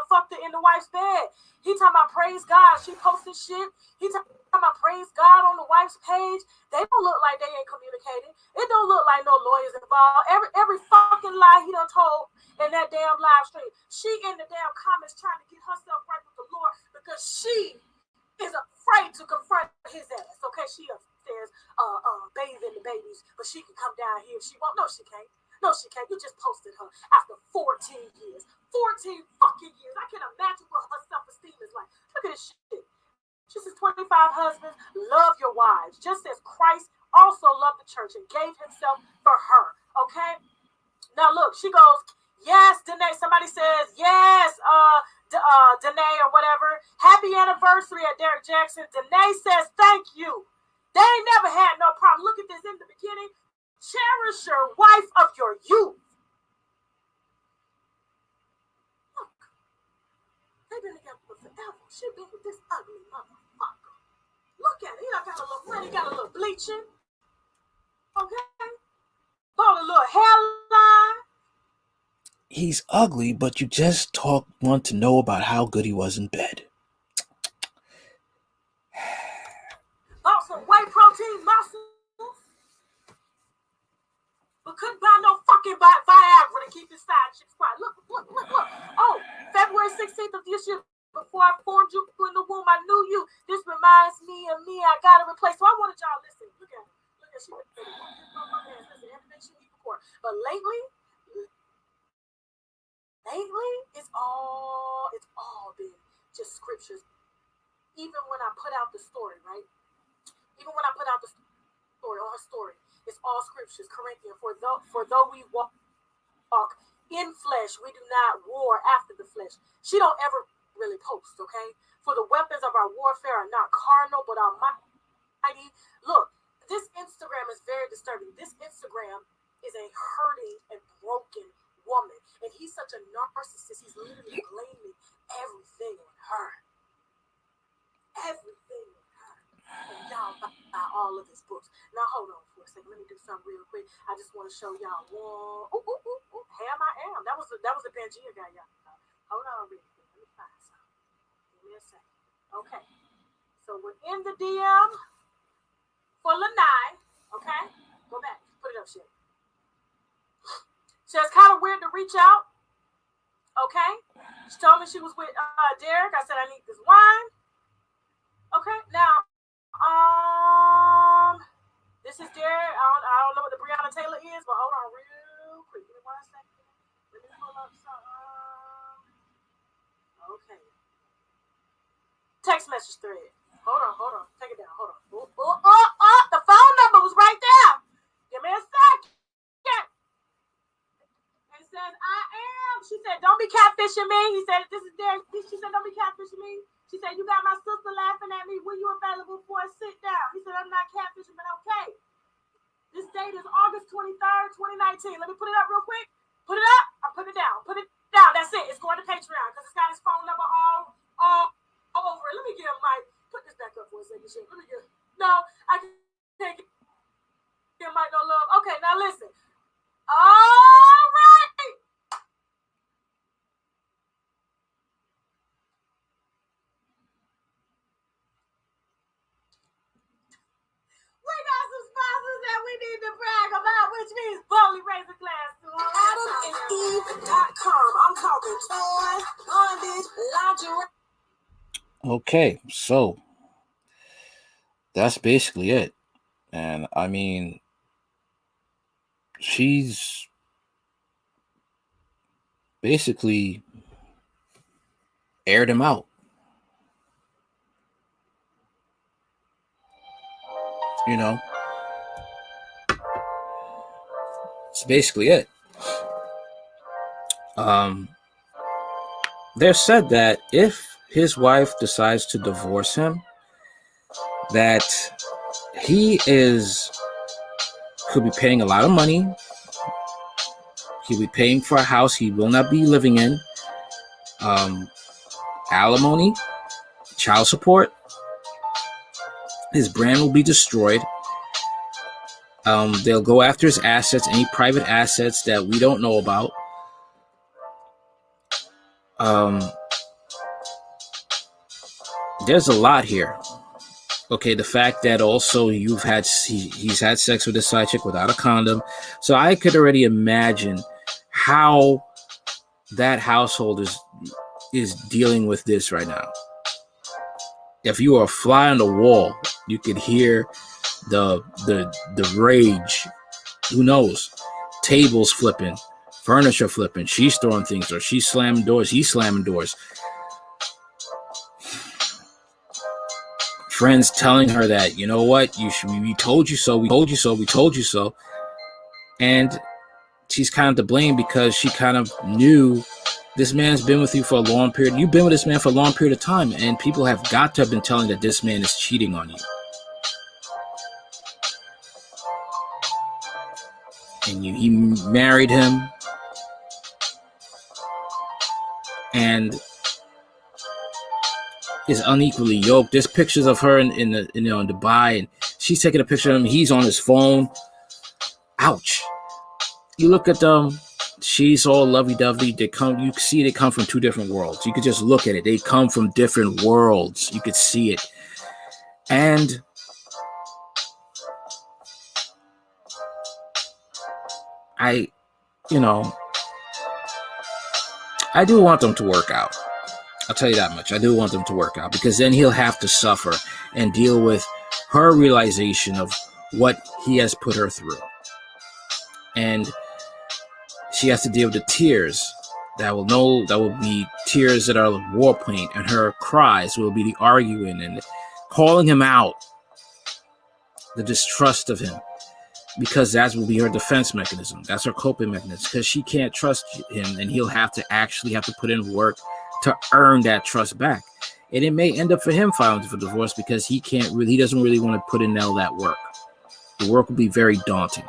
fucked her in the wife's bed. He talking about praise God. She posted shit. He talking about praise God on the wife's page. They don't look like they ain't communicating. It don't look like no lawyers involved. Every fucking lie he done told in that damn live stream. She in the damn comments trying to get herself right with the Lord because she is afraid to confront his ass. Okay, she upstairs bathing the babies, but she can come down here if she won't. No, she can't. No, she can't. You just posted her after 14 years. 14 fucking years. I can imagine what her self-esteem is like. Look at this shit. She says 25 husbands, love your wives, just as Christ also loved the church and gave himself for her. Okay? Now look, she goes, yes, Danae. Somebody says, yes, Danae or whatever. Happy anniversary at Derrick Jaxn. Danae says, thank you. They ain't never had no problem. Look at this in the beginning. Cherish your wife of your youth. Look, they've been together for forever. She been with this ugly motherfucker. Look at it. He done got a little money, got a little bleaching. Okay? Bought a little hairline. He's ugly, but you just want to know about how good he was in bed. Bought some whey protein muscles. But couldn't buy no fucking Viagra to keep his side chicks quiet. Look. Oh, February 16th of this year, before I formed you in the womb, I knew you. This reminds me of me. I got to replace. So I wanted y'all to listen. Look at her. She listen, everything she needs before. But lately, it's all been just scriptures. Even when I put out the story, right? Even when I put out the story on her story, it's all scriptures. Corinthians, for though we walk in flesh, we do not war after the flesh. She don't ever really post, okay? For the weapons of our warfare are not carnal, but almighty. Look, this Instagram is very disturbing. This Instagram is a hurting and broken woman, and he's such a narcissist. He's literally blaming everything on her. Everything on her. And y'all buy all of his books. Now hold on for a second. Let me do something real quick. I just want to show y'all one. Ham I am. That was a Pangea guy, y'all. Hold on real quick. Let me find something. Give me a second. Okay. So we're in the DM for Lanai. Okay. Go back. Put it up, shit. So it's kind of weird to reach out. Okay. She told me she was with Derrick. I said I need this wine. Okay. Now, this is Derrick. I don't know what the Breonna Taylor is, but hold on real quick. Give me 1 second. Let me pull up some. Okay. Text message thread. Hold on. Take it down. Hold on. The phone number was right there. Give me a second. It says, I am. She said, don't be catfishing me. He said, this is Derrick. She said, don't be catfishing me. She said, you got my sister laughing at me. When you available for a sit down? He said, I'm not catfishing, but okay. This date is August 23rd, 2019. Let me put it up real quick. Put it up. I put it down. Put it down. That's it. It's going to Patreon because it's got his phone number all over it. Let me get Mike. Put this back up for a second. Let me get. No, I can't get Mike no love. Okay, now listen. All right. We got some sponsors that we need to brag about, which means boldly raise a glass to AdamandEve.com. I'm talking toys, bondage, lingerie. Okay, so that's basically it. And I mean, she's basically aired him out. You know, that's basically it. They've said that if his wife decides to divorce him, that he could be paying a lot of money. He'll be paying for a house he will not be living in, alimony, child support. His brand will be destroyed. They'll go after his assets, any private assets that we don't know about. There's a lot here. Okay, the fact that also he's had sex with a side chick without a condom. So I could already imagine how that household is dealing with this right now. If you are a fly on the wall, you could hear the rage. Who knows? Tables flipping, furniture flipping. She's throwing things, or she's slamming doors. He's slamming doors. Friends telling her that, you know what, we told you so, we told you so, we told you so. And she's kind of to blame because she kind of knew this man's been with you for a long period. You've been with this man for a long period of time, and people have got to have been telling that this man is cheating on you. And he married him, and is unequally yoked. There's pictures of her in Dubai, and she's taking a picture of him. He's on his phone. Ouch. You look at them. She's all lovey-dovey. You see they come from two different worlds. You could just look at it. They come from different worlds. You could see it. And I do want them to work out. I'll tell you that much. I do want them to work out, because then he'll have to suffer and deal with her realization of what he has put her through. And she has to deal with the tears that will be tears that are war paint, and her cries will be the arguing and calling him out, the distrust of him, because that will be her defense mechanism. That's her coping mechanism, because she can't trust him, and he'll have to put in work to earn that trust back. And it may end up for him filing for divorce because he doesn't really want to put in all that work. The work will be very daunting.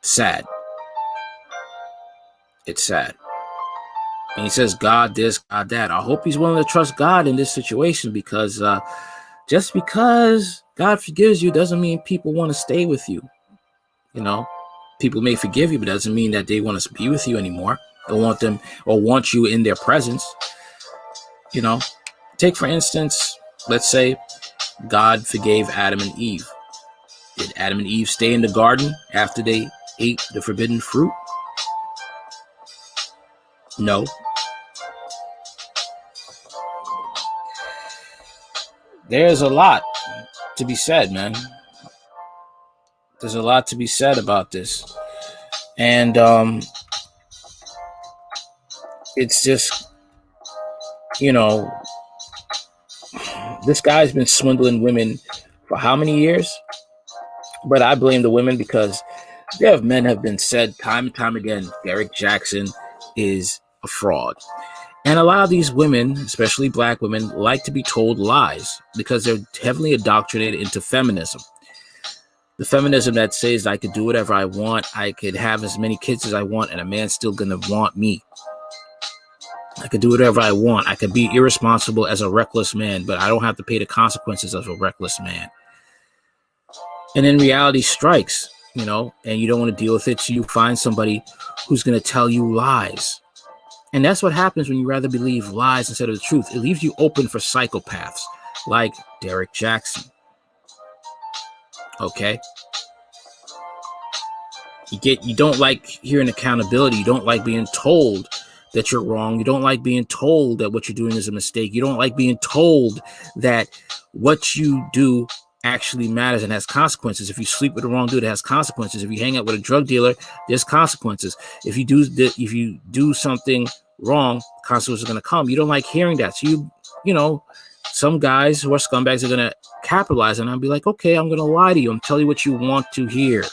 Sad. It's sad. And he says, God this, God that. I hope he's willing to trust God in this situation, because just because God forgives you doesn't mean people want to stay with you. People may forgive you, but doesn't mean that they want to be with you anymore. They want you in their presence. Take for instance, let's say God forgave Adam and Eve. Did Adam and Eve stay in the garden after they ate the forbidden fruit? No. There's a lot to be said, man. There's a lot to be said about this. And it's just, this guy's been swindling women for how many years? But I blame the women, because men have been said time and time again, Derrick Jaxn is a fraud. And a lot of these women, especially black women, like to be told lies because they're heavily indoctrinated into feminism. The feminism that says I could do whatever I want, I could have as many kids as I want, and a man's still going to want me. I could do whatever I want. I could be irresponsible as a reckless man, but I don't have to pay the consequences of a reckless man. And then reality strikes, and you don't want to deal with it, so you find somebody who's going to tell you lies. And that's what happens when you rather believe lies instead of the truth. It leaves you open for psychopaths like Derrick Jaxn. Okay? You don't like hearing accountability. You don't like being told that you're wrong. You don't like being told that what you're doing is a mistake. You don't like being told that what you do actually matters and has consequences. If you sleep with the wrong dude, it has consequences. If you hang out with a drug dealer, there's consequences. If you do something wrong, consequences are going to come. You don't like hearing that. So some guys who are scumbags are going to capitalize and I'll be like, okay, I'm going to lie to you and tell you what you want to hear.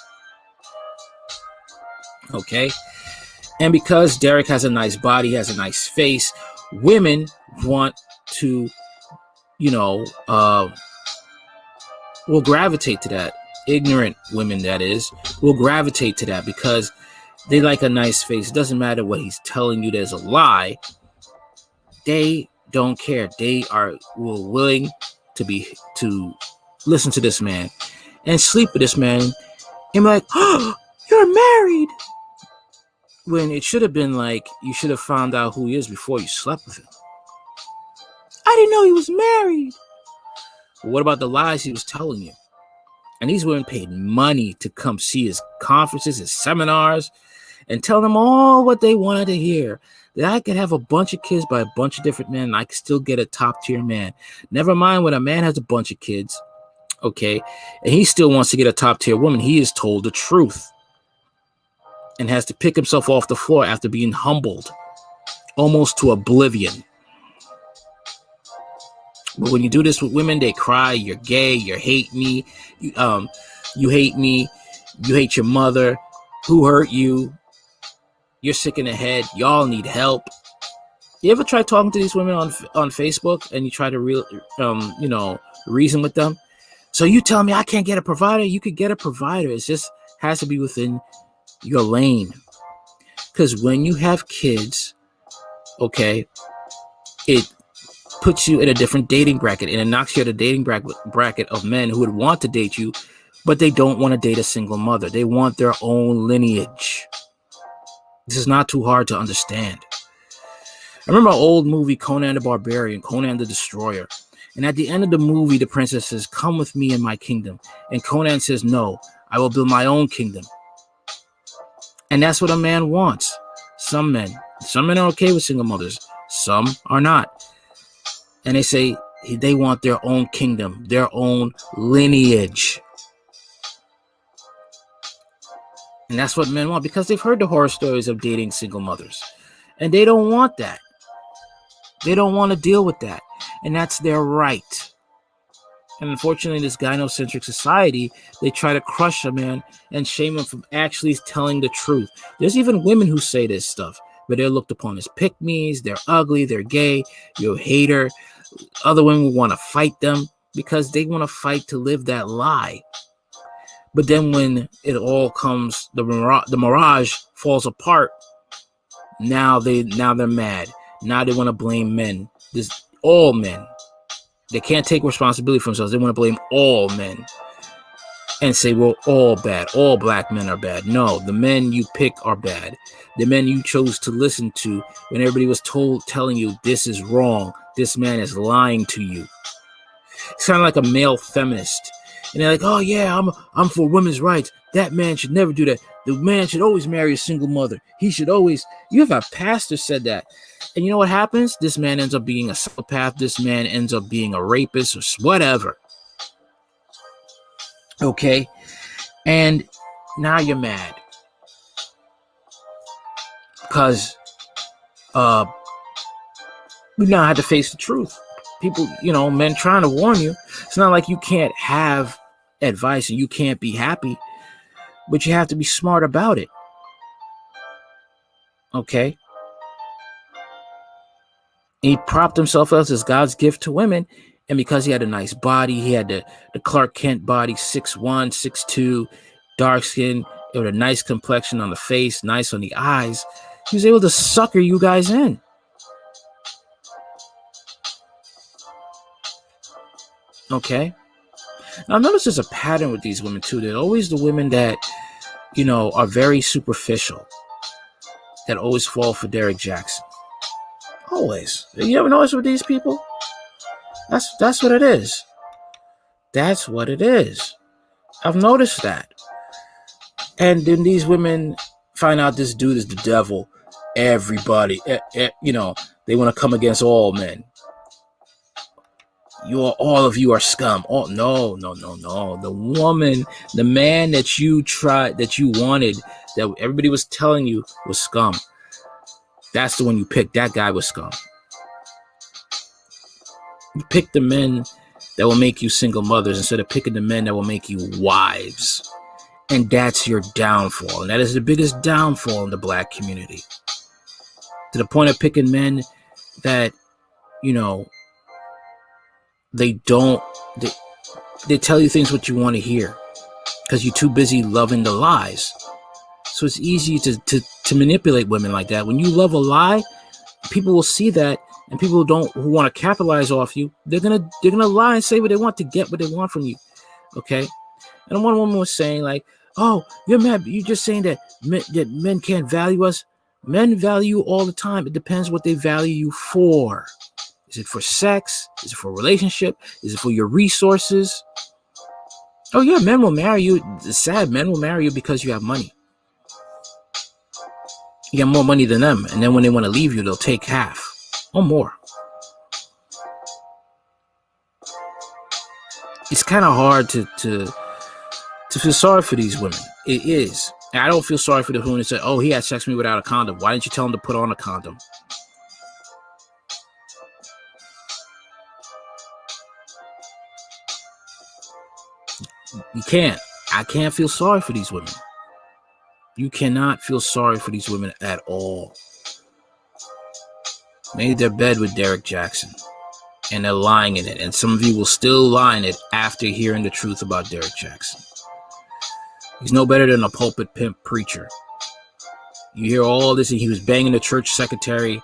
Okay. And because Derrick has a nice body, has a nice face, women want to, will gravitate to that. Ignorant women, that is, will gravitate to that because they like a nice face. It doesn't matter what he's telling you, there's a lie. They don't care. They are willing to listen to this man and sleep with this man and be like, oh, you're married. When it should have been like, you should have found out who he is before you slept with him. I didn't know he was married. Well, what about the lies he was telling you? And these women paid money to come see his conferences, his seminars, and tell them all what they wanted to hear. That I could have a bunch of kids by a bunch of different men, and I could still get a top-tier man. Never mind when a man has a bunch of kids, okay, and he still wants to get a top-tier woman. He is told the truth and has to pick himself off the floor after being humbled almost to oblivion. But when you do this with women, they cry, you're gay, you hate me, you hate me, you hate your mother, who hurt you, you're sick in the head, y'all need help. You ever try talking to these women on Facebook and you try to reason with them? So you tell me I can't get a provider? You could get a provider. It just has to be within your lane. Because when you have kids, okay, it puts you in a different dating bracket, and it knocks you out of the dating bracket of men who would want to date you, but they don't want to date a single mother. They want their own lineage. This is not too hard to understand. I remember an old movie, Conan the Barbarian, Conan the Destroyer. And at the end of the movie, the princess says, come with me in my kingdom. And Conan says, no, I will build my own kingdom. And that's what a man wants. Some men are okay with single mothers. Some are not. And they say they want their own kingdom, their own lineage. And that's what men want because they've heard the horror stories of dating single mothers. And they don't want that. They don't want to deal with that. And that's their right. And unfortunately, in this gynocentric society, they try to crush a man and shame him from actually telling the truth. There's even women who say this stuff, but they're looked upon as pick-me's, they're ugly, they're gay, you're a hater. Other women want to fight them because they want to fight to live that lie. But then when it all comes, the mirage falls apart, now they're mad. Now they want to blame men. All men. They can't take responsibility for themselves. They want to blame all men and say, we're all bad. All black men are bad. No, the men you pick are bad. The men you chose to listen to when everybody was telling you this is wrong. This man is lying to you. It's kind of like a male feminist. And they're like, oh yeah, I'm for women's rights. That man should never do that. The man should always marry a single mother. He should always. You have a pastor said that. And you know what happens? This man ends up being a psychopath. This man ends up being a rapist or whatever. Okay. And now you're mad. Because we now have to face the truth. People, men trying to warn you. It's not like you can't have advice and you can't be happy, but you have to be smart about it. Okay? He propped himself up as God's gift to women, and because he had a nice body, he had the Clark Kent body, 6'1", 6'2", dark skin, with a nice complexion on the face, nice on the eyes, he was able to sucker you guys in. Okay. Now, notice there's a pattern with these women too. They're always the women that, are very superficial, that always fall for Derrick Jaxn. Always. You ever notice with these people? That's what it is. That's what it is. I've noticed that. And then these women find out this dude is the devil. Everybody, they want to come against all men. All of you are scum. Oh, no. The woman, the man that you wanted, that everybody was telling you was scum. That's the one you picked. That guy was scum. You pick the men that will make you single mothers instead of picking the men that will make you wives. And that's your downfall. And that is the biggest downfall in the black community. To the point of picking men that, you know, they tell you things what you want to hear because you're too busy loving the lies. So it's easy to manipulate women like that. When you love a lie, people will see that, and people who want to capitalize off you, they're gonna lie and say what they want to get what they want from you. Okay. And one woman was saying like, "Oh, you're mad. You're just saying that men can't value us. Men value all the time. It depends what they value you for. Is it for sex? Is it for a relationship? Is it for your resources? Oh yeah, men will marry you. It's sad. Men will marry you because you have money. You have more money than them, and then when they want to leave you, they'll take half or more. It's kind of hard to feel sorry for these women. It is. And I don't feel sorry for the women that say, "Oh, he had sex with me without a condom. Why didn't you tell him to put on a condom?" You can't. I can't feel sorry for these women. You cannot feel sorry for these women at all. Made their bed with Derrick Jaxn, and they're lying in it. And some of you will still lie in it after hearing the truth about Derrick Jaxn. He's no better than a pulpit pimp preacher. You hear all this, and he was banging the church secretary,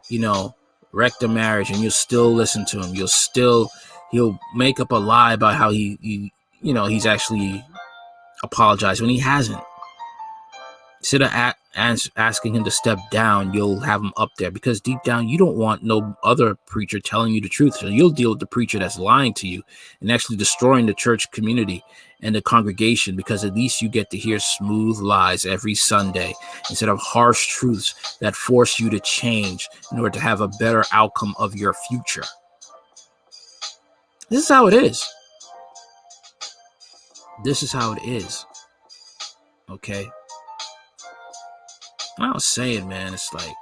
you know, wrecked the marriage, and you'll still listen to him. He'll make up a lie about how he's actually apologized when he hasn't. Instead of asking him to step down, you'll have him up there because deep down you don't want no other preacher telling you the truth. So you'll deal with the preacher that's lying to you and actually destroying the church community and the congregation, because at least you get to hear smooth lies every Sunday instead of harsh truths that force you to change in order to have a better outcome of your future. This is how it is. This is how it is. Okay? I was saying, man, it's like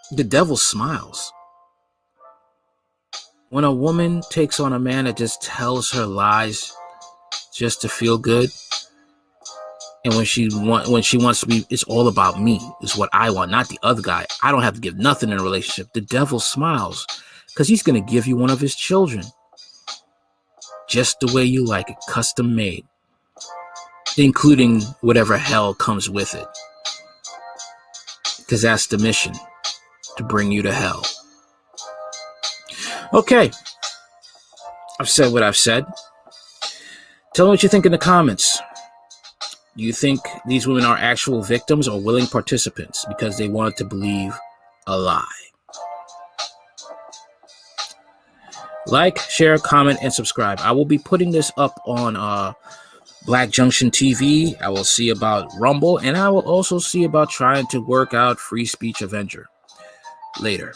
the devil smiles. When a woman takes on a man that just tells her lies just to feel good, and when she wants to be, it's all about me. It's what I want, not the other guy. I don't have to give nothing in a relationship. The devil smiles because he's going to give you one of his children just the way you like it, custom made, including whatever hell comes with it, because that's the mission, to bring you to hell. Okay, I've said what I've said. Tell me what you think in the comments. Do you think these women are actual victims or willing participants because they wanted to believe a lie? Like, share, comment, and subscribe. I will be putting this up on Black Junction TV. I will see about Rumble, and I will also see about trying to work out Free Speech Avenger later.